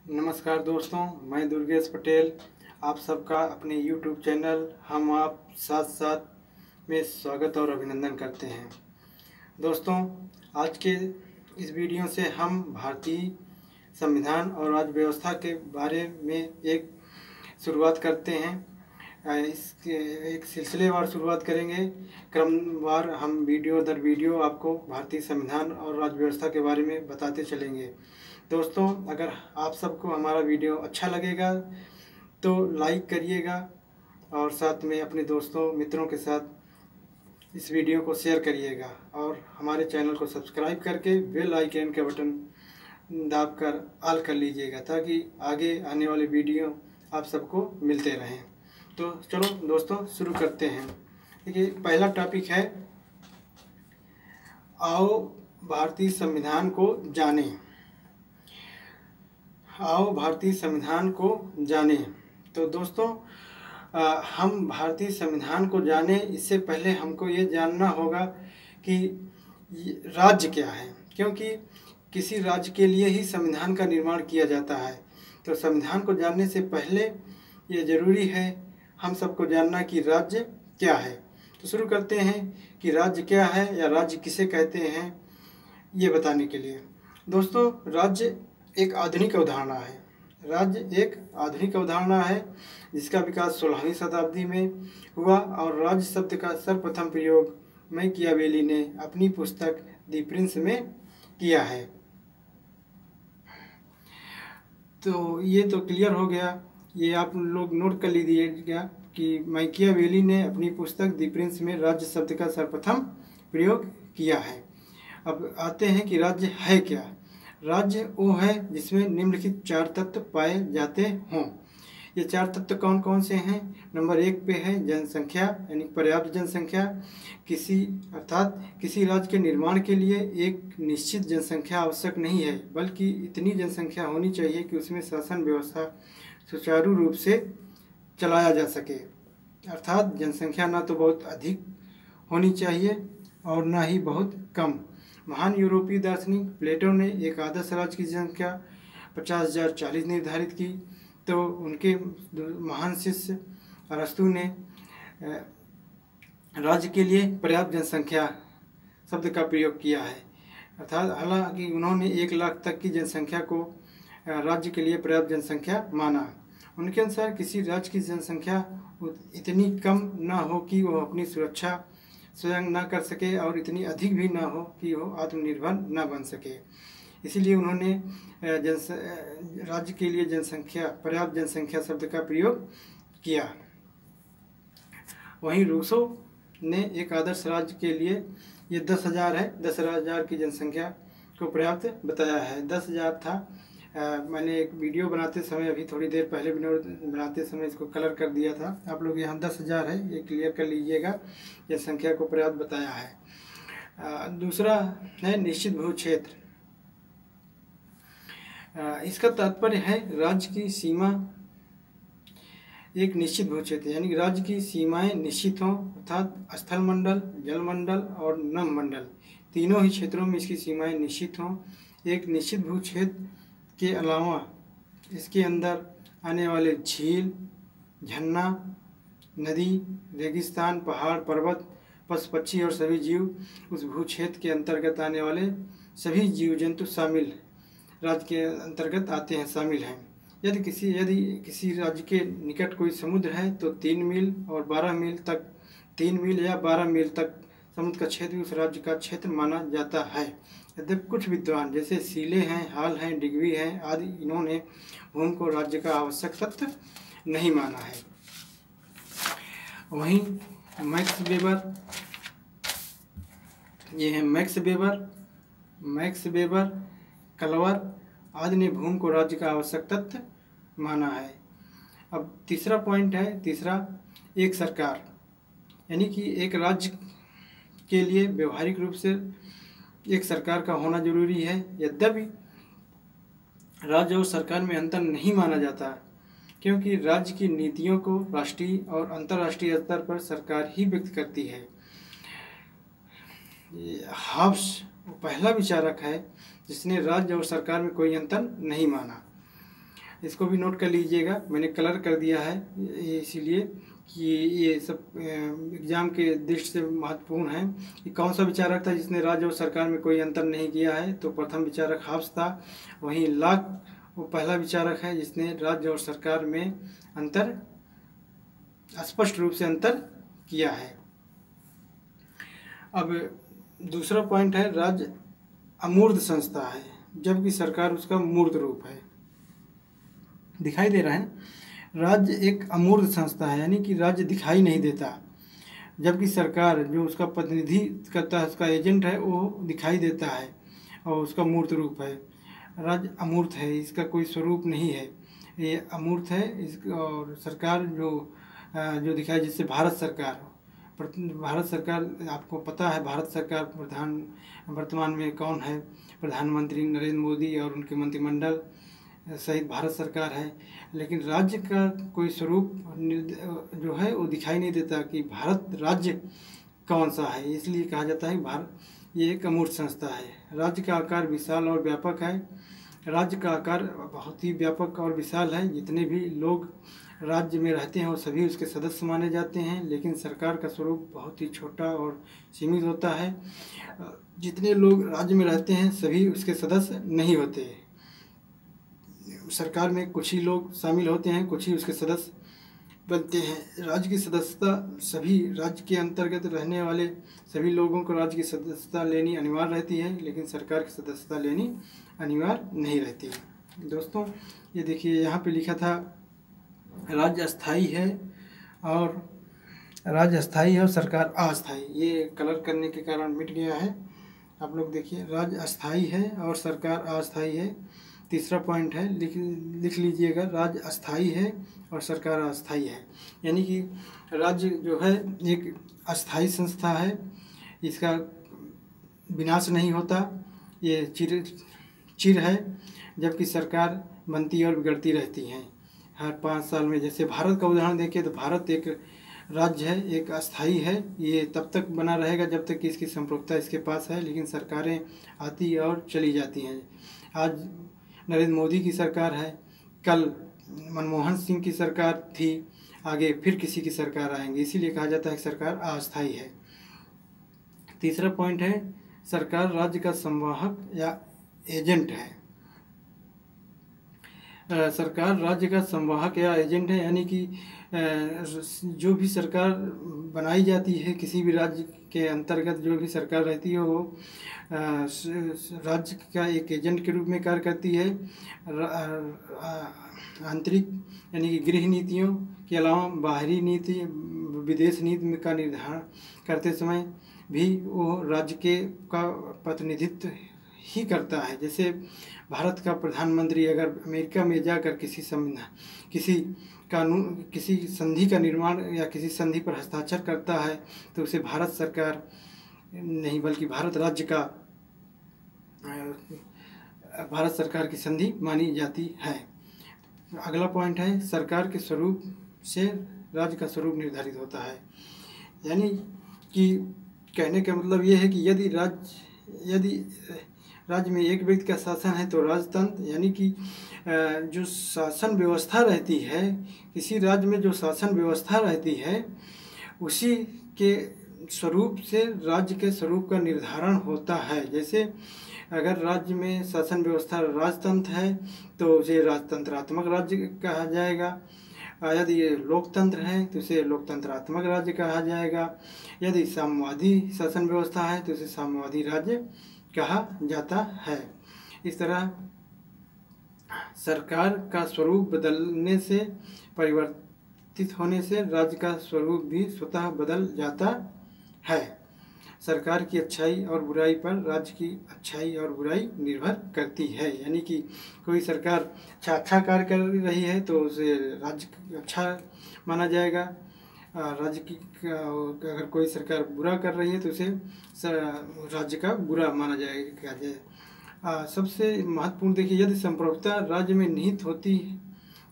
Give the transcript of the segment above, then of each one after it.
नमस्कार दोस्तों, मैं दुर्गेश पटेल आप सबका अपने YouTube चैनल हम आप साथ साथ में स्वागत और अभिनंदन करते हैं। दोस्तों, आज के इस वीडियो से हम भारतीय संविधान और राज्य व्यवस्था के बारे में एक शुरुआत करते हैं। इसके एक सिलसिलेवार शुरुआत करेंगे। क्रमवार हम वीडियो दर वीडियो आपको भारतीय संविधान और राज्य व्यवस्था के बारे में बताते चलेंगे। दोस्तों, अगर आप सबको हमारा वीडियो अच्छा लगेगा तो लाइक करिएगा और साथ में अपने दोस्तों मित्रों के साथ इस वीडियो को शेयर करिएगा और हमारे चैनल को सब्सक्राइब करके बेल आइकन का बटन दाबकर ऑल कर लीजिएगा ताकि आगे आने वाले वीडियो आप सबको मिलते रहें। तो चलो दोस्तों शुरू करते हैं। देखिए, पहला टॉपिक है आओ भारतीय संविधान को जानें। आओ भारतीय संविधान को जानें। तो दोस्तों, हम भारतीय संविधान को जानें इससे पहले हमको ये जानना होगा कि राज्य क्या है, क्योंकि किसी राज्य के लिए ही संविधान का निर्माण किया जाता है। तो संविधान को जानने से पहले ये ज़रूरी है हम सबको जानना कि राज्य क्या है। तो शुरू करते हैं कि राज्य क्या है या राज्य किसे कहते हैं, ये बताने के लिए। दोस्तों, राज्य एक आधुनिक अवधारणा है। राज्य एक आधुनिक अवधारणा है जिसका विकास 16वीं शताब्दी में हुआ और राज्य शब्द का सर्वप्रथम प्रयोग मैकियावेली ने अपनी पुस्तक दी प्रिंस में किया है। तो ये तो क्लियर हो गया, ये आप लोग नोट कर लीजिएगा कि मैकियावेली ने अपनी पुस्तक दी प्रिंस में राज्य शब्द का सर्वप्रथम प्रयोग किया है। अब आते हैं कि राज्य है क्या। राज्य वो है जिसमें निम्नलिखित 4 तत्व पाए जाते हों। ये 4 तत्व कौन कौन से हैं? नंबर 1 पे है जनसंख्या, यानी पर्याप्त जनसंख्या। किसी राज्य के निर्माण के लिए एक निश्चित जनसंख्या आवश्यक नहीं है, बल्कि इतनी जनसंख्या होनी चाहिए कि उसमें शासन व्यवस्था सुचारू रूप से चलाया जा सके। अर्थात जनसंख्या ना तो बहुत अधिक होनी चाहिए और ना ही बहुत कम। महान यूरोपीय दार्शनिक प्लेटो ने एक आदर्श राज्य की जनसंख्या 50,040 निर्धारित की। तो उनके महान शिष्य अरस्तु ने राज्य के लिए पर्याप्त जनसंख्या शब्द का प्रयोग किया है। अर्थात हालांकि उन्होंने 1 लाख तक की जनसंख्या को राज्य के लिए पर्याप्त जनसंख्या माना। उनके अनुसार किसी राज्य की जनसंख्या इतनी कम ना हो कि वह अपनी सुरक्षा स्वयं ना कर सके और इतनी अधिक भी ना हो कि वो आत्मनिर्भर ना बन सके। इसीलिए उन्होंने राज्य के लिए जनसंख्या पर्याप्त जनसंख्या शब्द का प्रयोग किया। वहीं रूसो ने एक आदर्श राज्य के लिए ये 10,000 है, 10,000 की जनसंख्या को पर्याप्त बताया है। 10,000 था। मैंने एक वीडियो बनाते समय अभी थोड़ी देर पहले वीडियो बनाते समय इसको कलर कर दिया था। आप लोग यहाँ 10,000 है, ये क्लियर कर लीजिएगा। जनसंख्या को पर्याप्त बताया है। दूसरा है निश्चित भू क्षेत्र। इसका तात्पर्य है राज्य की सीमा एक निश्चित भू क्षेत्र, यानी राज्य की सीमाएं निश्चित हों, अर्थात स्थल मंडल, जल मंडल और नभ मंडल तीनों ही क्षेत्रों में इसकी सीमाएं निश्चित हों। एक निश्चित भू क्षेत्र के अलावा इसके अंदर आने वाले झील, झरना, नदी, रेगिस्तान, पहाड़, पर्वत, पशु पक्षी और सभी जीव उस भू क्षेत्र के अंतर्गत आने वाले सभी जीव जंतु शामिल राज्य के अंतर्गत आते हैं, शामिल हैं। यदि किसी राज्य के निकट कोई समुद्र है तो 3 मील और 12 मील तक 3 मील या 12 मील तक समुद्र का क्षेत्र उस राज्य का क्षेत्र माना जाता है। यद्यपि कुछ विद्वान जैसे सीले हैं, हाल हैं, डिग्वी हैं आदि, इन्होंने भूमि को राज्य का आवश्यक तत्व नहीं माना है। वहीं मैक्स वेबर, ये हैं मैक्स वेबर, कलवर आदि ने भूमि को राज्य का आवश्यक तत्व माना है। अब तीसरा पॉइंट है, एक सरकार, यानी कि एक राज्य के लिए व्यवहारिक रूप से एक सरकार का होना जरूरी है। यद्यपि राज्य और सरकार में अंतर नहीं माना जाता, क्योंकि राज्य की नीतियों को राष्ट्रीय और अंतर्राष्ट्रीय स्तर पर सरकार ही व्यक्त करती है। हाब्स वो पहला विचारक है जिसने राज्य और सरकार में कोई अंतर नहीं माना। इसको भी नोट कर लीजिएगा, मैंने कलर कर दिया है इसीलिए कि ये सब एग्ज़ाम के दृष्टि से महत्वपूर्ण है कि कौन सा विचारक था जिसने राज्य और सरकार में कोई अंतर नहीं किया है। तो प्रथम विचारक हॉब्स था। वहीं लॉक वो पहला विचारक है जिसने राज्य और सरकार में अंतर स्पष्ट रूप से अंतर किया है। अब दूसरा पॉइंट है, राज्य अमूर्त संस्था है जबकि सरकार उसका मूर्त रूप है। दिखाई दे रहा है, राज्य एक अमूर्त संस्था है यानी कि राज्य दिखाई नहीं देता, जबकि सरकार जो उसका प्रतिनिधि करता है, उसका एजेंट है, वो दिखाई देता है और उसका मूर्त रूप है। राज्य अमूर्त है, इसका कोई स्वरूप नहीं है, ये अमूर्त है। और सरकार जो दिखाई, जिससे भारत सरकार आपको पता है, भारत सरकार वर्तमान में कौन है, प्रधानमंत्री नरेंद्र मोदी और उनके मंत्रिमंडल सहित भारत सरकार है। लेकिन राज्य का कोई स्वरूप जो है वो दिखाई नहीं देता कि भारत राज्य कौन सा है, इसलिए कहा जाता है भारत ये एक अमूर्त संस्था है। राज्य का आकार विशाल और व्यापक है। राज्य का आकार बहुत ही व्यापक और विशाल है। जितने भी लोग राज्य में रहते हैं वो सभी उसके सदस्य माने जाते हैं, लेकिन सरकार का स्वरूप बहुत ही छोटा और सीमित होता है। जितने लोग राज्य में रहते हैं सभी उसके सदस्य नहीं होते। सरकार में कुछ ही लोग शामिल होते हैं, कुछ ही उसके सदस्य बनते हैं। राज्य की सदस्यता सभी राज्य के अंतर्गत रहने वाले सभी लोगों को राज्य की सदस्यता लेनी अनिवार्य रहती है, लेकिन सरकार की सदस्यता लेनी अनिवार्य नहीं रहती। दोस्तों ये देखिए यहाँ पे लिखा था राज्य अस्थाई है और सरकार अस्थाई, ये कलर करने के कारण मिट गया है। आप लोग देखिए, राज्य अस्थाई है और सरकार अस्थाई है। तीसरा पॉइंट है, लिख लीजिएगा, राज्य अस्थाई है और सरकार अस्थाई है। यानी कि राज्य जो है एक अस्थाई संस्था है, इसका विनाश नहीं होता, ये चिर है, जबकि सरकार बनती और बिगड़ती रहती हैं हर 5 साल में। जैसे भारत का उदाहरण देखें तो भारत एक राज्य है, एक अस्थाई है, ये तब तक बना रहेगा जब तक कि इसकी संप्रभुता इसके पास है, लेकिन सरकारें आती और चली जाती हैं। आज नरेंद्र मोदी की सरकार है, कल मनमोहन सिंह की सरकार थी, आगे फिर किसी की सरकार आएंगी, इसीलिए कहा जाता है कि सरकार अस्थाई है। तीसरा पॉइंट है, सरकार राज्य का संवाहक या एजेंट है। सरकार राज्य का संवाहक या एजेंट है, यानी कि जो भी सरकार बनाई जाती है, किसी भी राज्य के अंतर्गत जो भी सरकार रहती है वो राज्य का एक एजेंट के रूप में कार्य करती है। आंतरिक यानी कि गृह नीतियों के अलावा बाहरी नीति, विदेश नीति का निर्धारण करते समय भी वो राज्य का प्रतिनिधित्व ही करता है। जैसे भारत का प्रधानमंत्री अगर अमेरिका में जाकर किसी संधि का निर्माण या किसी संधि पर हस्ताक्षर करता है तो उसे भारत सरकार नहीं बल्कि भारत सरकार की संधि मानी जाती है। अगला पॉइंट है, सरकार के स्वरूप से राज्य का स्वरूप निर्धारित होता है। यानी कि कहने का मतलब ये है कि यदि राज्य में एक व्यक्ति का शासन है तो राजतंत्र, यानी कि जो शासन व्यवस्था रहती है, किसी राज्य में जो शासन व्यवस्था रहती है उसी के स्वरूप से राज्य के स्वरूप का निर्धारण होता है। जैसे अगर राज्य में शासन व्यवस्था राजतंत्र है तो उसे राजतंत्रात्मक राज्य कहा जाएगा, यदि ये लोकतंत्र है तो उसे लोकतंत्रात्मक राज्य कहा जाएगा, यदि साम्यवादी शासन व्यवस्था है तो उसे साम्यवादी राज्य कहा जाता है। इस तरह सरकार का स्वरूप बदलने से, परिवर्तित होने से राज्य का स्वरूप भी स्वतः बदल जाता है। सरकार की अच्छाई और बुराई पर राज्य की अच्छाई और बुराई निर्भर करती है। यानी कि कोई सरकार अच्छा कार्य कर रही है तो उसे राज्य अच्छा माना जाएगा, राज्य की अगर कोई सरकार बुरा कर रही है तो उसे राज्य का बुरा माना जाएगा। सबसे महत्वपूर्ण देखिए, यदि संप्रभुता राज्य में निहित होती है,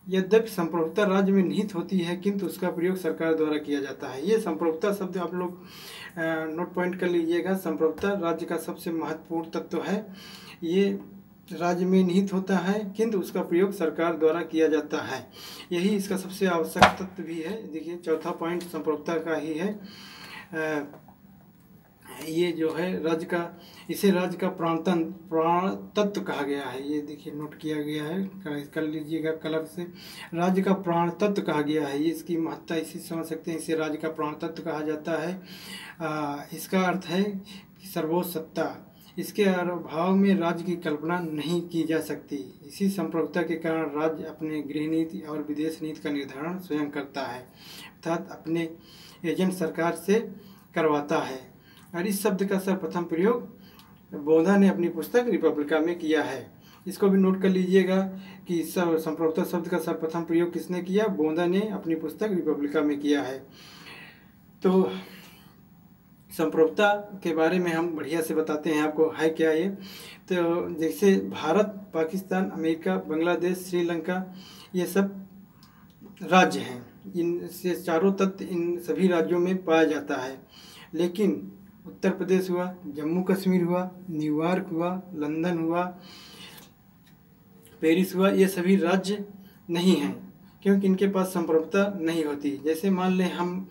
यद्यपि संप्रभुता राज्य में निहित होती है किंतु उसका प्रयोग सरकार द्वारा किया जाता है। ये संप्रभुता शब्द आप लोग नोट पॉइंट कर लीजिएगा। संप्रभुता राज्य का सबसे महत्वपूर्ण तत्व है। ये राज्य में निहित होता है, किंतु उसका प्रयोग सरकार द्वारा किया जाता है। यही इसका सबसे आवश्यक तत्व भी है। देखिए चौथा पॉइंट संप्रभुता का ही है। ये जो है राज्य का, इसे राज्य का प्राण तत्व कहा गया है। ये देखिए नोट किया गया है, कर लीजिएगा कलर से। राज्य का प्राण तत्व कहा गया है। ये इसकी महत्ता इसी समझ सकते हैं, इसे राज्य का प्राण तत्व कहा जाता है। इसका अर्थ है सर्वोच्च सत्ता। इसके अभाव में राज्य की कल्पना नहीं की जा सकती। इसी संप्रभुता के कारण राज्य अपने गृह नीति और विदेश नीति का निर्धारण स्वयं करता है, अर्थात अपने एजेंट सरकार से करवाता है। और इस शब्द का सर्वप्रथम प्रयोग बोधा ने अपनी पुस्तक रिपब्लिका में किया है। इसको भी नोट कर लीजिएगा कि संप्रभुता शब्द का सर्वप्रथम प्रयोग किसने किया? बोधा ने अपनी पुस्तक रिपब्लिका में किया है। तो संप्रभुता के बारे में हम बढ़िया से बताते हैं आपको, है क्या ये। तो जैसे भारत, पाकिस्तान, अमेरिका, बांग्लादेश, श्रीलंका, ये सब राज्य हैं। इनसे चारों तत्व इन सभी राज्यों में पाया जाता है। लेकिन उत्तर प्रदेश हुआ, जम्मू कश्मीर हुआ, न्यूयॉर्क हुआ, लंदन हुआ, पेरिस हुआ, ये सभी राज्य नहीं हैं, क्योंकि इनके पास संप्रभुता नहीं होती। जैसे मान लें हम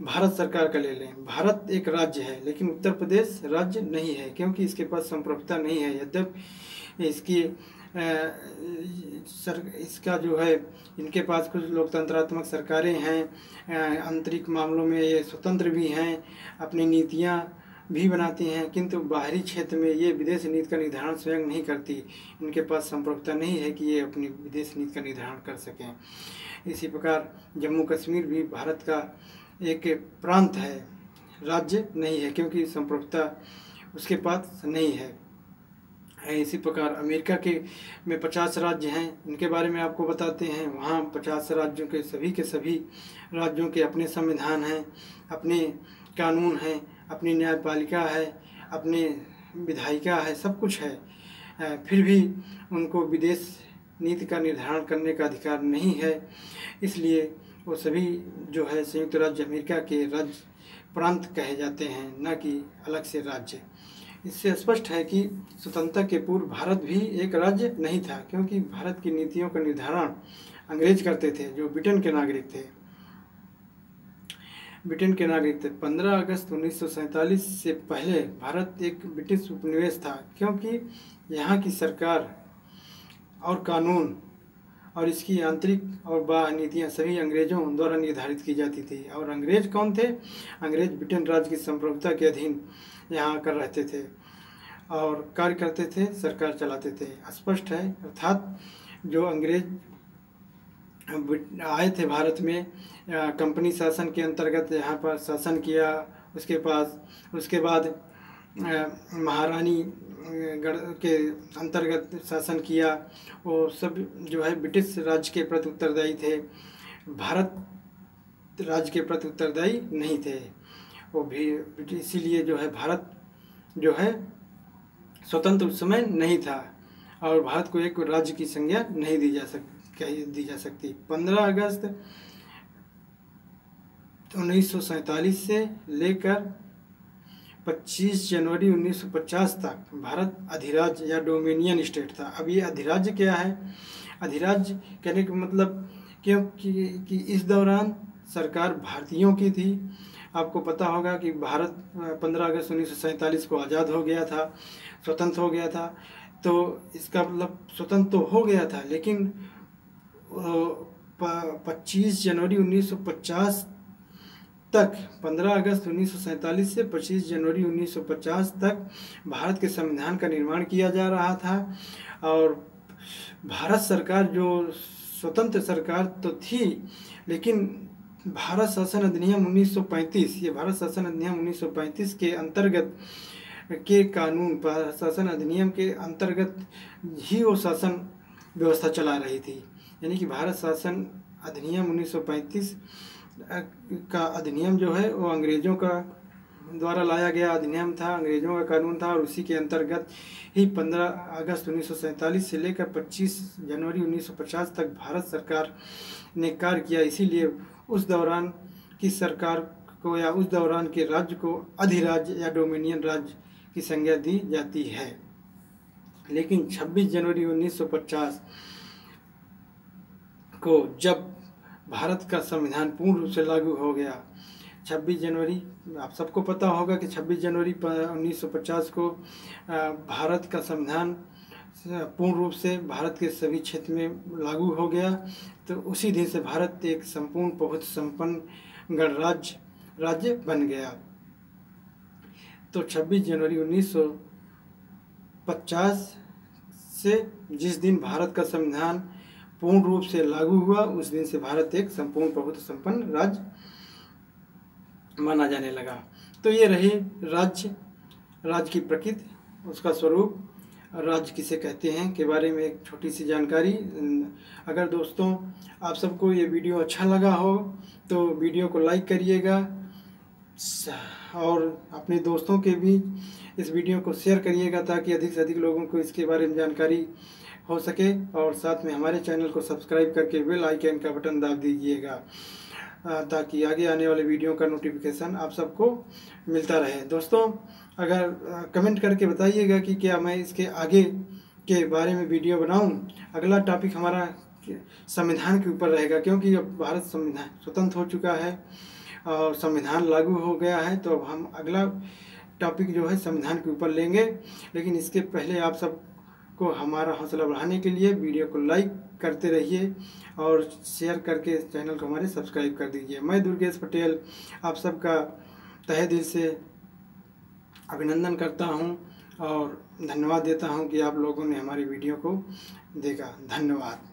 भारत सरकार का ले लें, भारत एक राज्य है, लेकिन उत्तर प्रदेश राज्य नहीं है, क्योंकि इसके पास संप्रभुता नहीं है। यद्यपि इसकी इसका जो है, इनके पास कुछ लोकतंत्रात्मक सरकारें हैं, आंतरिक मामलों में ये स्वतंत्र भी हैं, अपनी नीतियां भी बनाती हैं, किंतु बाहरी क्षेत्र में ये विदेश नीति का निर्धारण स्वयं नहीं करती। इनके पास संप्रभुता नहीं है कि ये अपनी विदेश नीति का निर्धारण कर सकें। इसी प्रकार जम्मू कश्मीर भी भारत का एक प्रांत है, राज्य नहीं है, क्योंकि संप्रभुता उसके पास नहीं है। इसी प्रकार अमेरिका में 50 राज्य हैं, इनके बारे में आपको बताते हैं। वहाँ 50 राज्यों के सभी राज्यों के अपने संविधान हैं, अपने कानून हैं, अपनी न्यायपालिका है, अपने विधायिका है, सब कुछ है। फिर भी उनको विदेश नीति का निर्धारण करने का अधिकार नहीं है। इसलिए वो सभी जो है संयुक्त राज्य अमेरिका के राज्य प्रांत कहे जाते हैं, न कि अलग से राज्य। इससे स्पष्ट है कि स्वतंत्रता के पूर्व भारत भी एक राज्य नहीं था, क्योंकि भारत की नीतियों का निर्धारण अंग्रेज करते थे, जो ब्रिटेन के नागरिक थे। 15 अगस्त 1947 से पहले भारत एक ब्रिटिश उपनिवेश था, क्योंकि यहाँ की सरकार और कानून और इसकी आंतरिक और बाह्य नीतियाँ सभी अंग्रेजों द्वारा निर्धारित की जाती थी। और अंग्रेज कौन थे? अंग्रेज ब्रिटेन राज्य की संप्रभुता के अधीन यहाँ आकर रहते थे और कार्य करते थे, सरकार चलाते थे। स्पष्ट है, अर्थात जो अंग्रेज आए थे भारत में, कंपनी शासन के अंतर्गत यहाँ पर शासन किया। उसके बाद महारानी गढ़ के अंतर्गत शासन किया। वो सब जो है ब्रिटिश राज्य के प्रति उत्तरदायी थे, भारत राज्य के प्रति उत्तरदायी नहीं थे। वो भी इसीलिए जो है भारत जो है स्वतंत्र उस समय नहीं था, और भारत को एक राज्य की संज्ञा नहीं दी जा सकती। 15 अगस्त 1947 से लेकर 25 जनवरी 1950 तक भारत अधिराज्य या डोमिनियन स्टेट था। अब ये अधिराज्य क्या है? अधिराज्य कहने का मतलब क्योंकि इस दौरान सरकार भारतीयों की थी। आपको पता होगा कि भारत 15 अगस्त 1947 को आज़ाद हो गया था, स्वतंत्र हो गया था। तो इसका मतलब स्वतंत्र तो हो गया था, लेकिन 25 जनवरी 1950 तक, 15 अगस्त 1947 से 25 जनवरी 1950 तक भारत के संविधान का निर्माण किया जा रहा था। और भारत सरकार जो स्वतंत्र सरकार तो थी, लेकिन भारत शासन अधिनियम 1935, ये भारत शासन अधिनियम 1935 के अंतर्गत के कानून, भारत शासन अधिनियम के अंतर्गत ही वो शासन व्यवस्था चला रही थी। यानी कि भारत शासन अधिनियम 1935 का अधिनियम जो है वो अंग्रेज़ों का द्वारा लाया गया अधिनियम था, अंग्रेज़ों का कानून था, और उसी के अंतर्गत ही 15 अगस्त 1947 से लेकर 25 जनवरी 1950 तक भारत सरकार ने कार्य किया। इसीलिए उस दौरान की सरकार को या उस दौरान के राज्य को अधिराज्य या डोमिनियन राज्य की संज्ञा दी जाती है। लेकिन 26 जनवरी 1950 को जब भारत का संविधान पूर्ण रूप से लागू हो गया, 26 जनवरी, आप सबको पता होगा कि 26 जनवरी 1950 को भारत का संविधान पूर्ण रूप से भारत के सभी क्षेत्र में लागू हो गया। तो उसी दिन से भारत एक संपूर्ण बहुत संपन्न राज्य बन गया। तो 26 जनवरी 1950 से जिस दिन भारत का संविधान पूर्ण रूप से लागू हुआ, उस दिन से भारत एक संपूर्ण बहुत संपन्न राज्य माना जाने लगा। तो ये रही राज्य की प्रकृति, उसका स्वरूप, राज्य किसे कहते हैं के बारे में एक छोटी सी जानकारी। अगर दोस्तों आप सबको ये वीडियो अच्छा लगा हो तो वीडियो को लाइक करिएगा और अपने दोस्तों के भी इस वीडियो को शेयर करिएगा ताकि अधिक से अधिक लोगों को इसके बारे में जानकारी हो सके। और साथ में हमारे चैनल को सब्सक्राइब करके बेल आइकन का बटन दाब दीजिएगा ताकि आगे आने वाले वीडियो का नोटिफिकेशन आप सबको मिलता रहे। दोस्तों अगर कमेंट करके बताइएगा कि क्या मैं इसके आगे के बारे में वीडियो बनाऊं। अगला टॉपिक हमारा संविधान के ऊपर रहेगा, क्योंकि अब भारत संविधान स्वतंत्र हो चुका है और संविधान लागू हो गया है। तो अब हम अगला टॉपिक जो है संविधान के ऊपर लेंगे। लेकिन इसके पहले आप सब को हमारा हौसला बढ़ाने के लिए वीडियो को लाइक करते रहिए और शेयर करके चैनल को हमारे सब्सक्राइब कर दीजिए। मैं दुर्गेश पटेल आप सबका तहे दिल से अभिनंदन करता हूं और धन्यवाद देता हूं कि आप लोगों ने हमारी वीडियो को देखा। धन्यवाद।